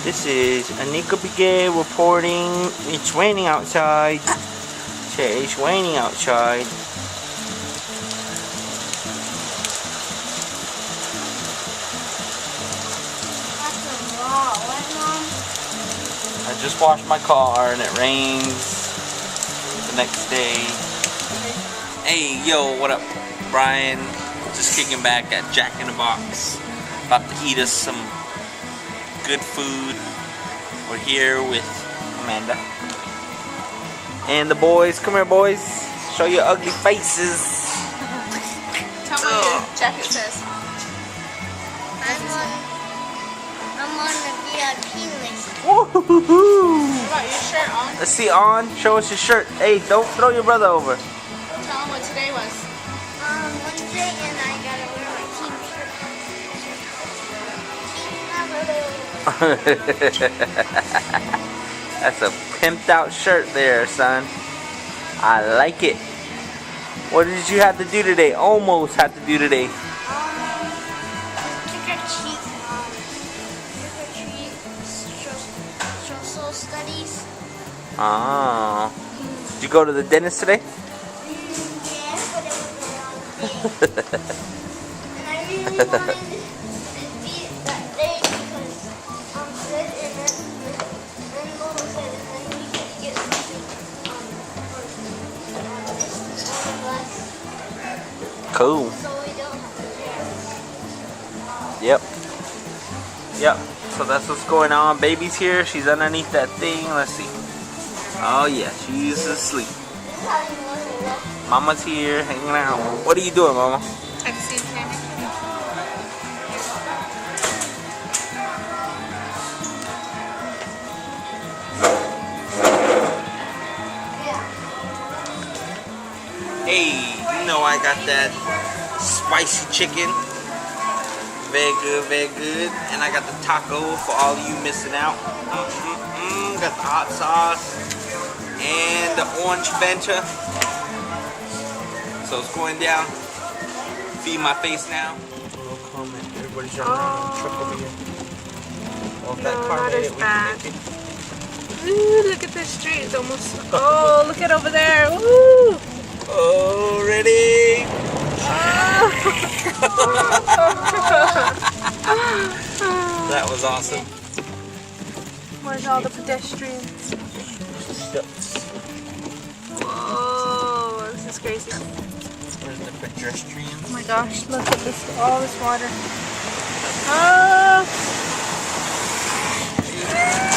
This is Anika Bigay reporting. It's raining outside. It's raining outside. I just washed my car and it rains the next day. Hey, yo, what up, Brian? Just kicking back at Jack in the Box. About to eat us some good food. We're here with Amanda. And the boys. Come here, boys. Show your ugly faces. Tell me what your jacket says. I'm on the VIP list. Woo-hoo-hoo-hoo. What about your shirt on? Let's see, On. Show us your shirt. Hey, don't throw your brother over. Tell him what today was. Wednesday, and I gotta wear my team shirt. That's a pimped out shirt there, son. I like it. What did you have to do today? Almost had to do today. Trick or treat. Social studies. Oh. Did you go to the dentist today? Yeah, but it was and I really wanted to be that day because I'm good and then Mama said and then we could get something Cool. so we don't have to. Yep. Yep. So that's what's going on. Baby's here. She's underneath that thing. Let's see. Oh yeah, she's asleep. Mama's here hanging out. What are you doing, Mama? I can see the camera. Hey, you know I got that spicy chicken. Very good, very good. And I got the taco for all of you missing out. Got the hot sauce and the orange Fanta. So it's going down. Feed my face now. No comment. Everybody's running around the truck over here. Well, if that car that made is it, we bad. can make it. Ooh, look at this street. It's almost. Oh, look at over there. Ooh. Oh, ready? That was awesome. Where's all the pedestrians? Whoa, this is crazy. Where's the pedestrians? Oh my gosh, look at this, all this water. Oh!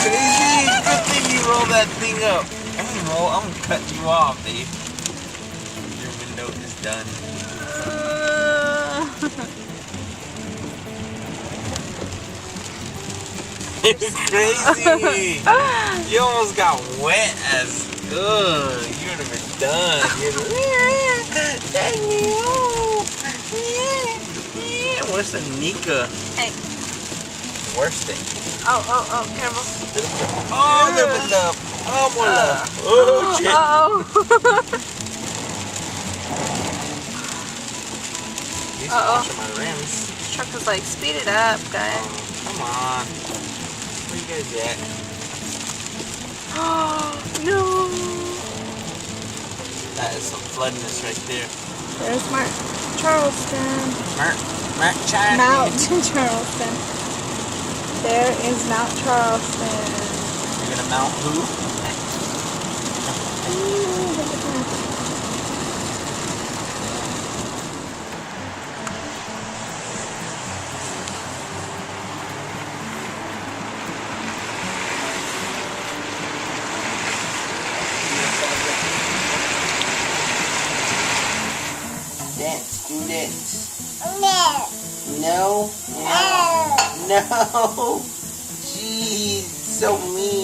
Crazy! Good thing you roll that thing up. Hey, Mo, I'm gonna cut you off, Dave. Your window is done. It's crazy! You almost got wet as good. You would have been done. Where's the Nika? Hey. Worst thing. Oh, careful. Oh, there was love. Oh, more love. Oh, shit. These are my rims. This truck was like, speed it up, guys. Oh, come on. Where you guys at? Oh, no. That is some floodness right there. There's Mount Charleston. Mount Charleston. Mount Charleston. There is Mount Charleston. You're gonna mount who? Dance, do dance. No. No. Jeez, so mean.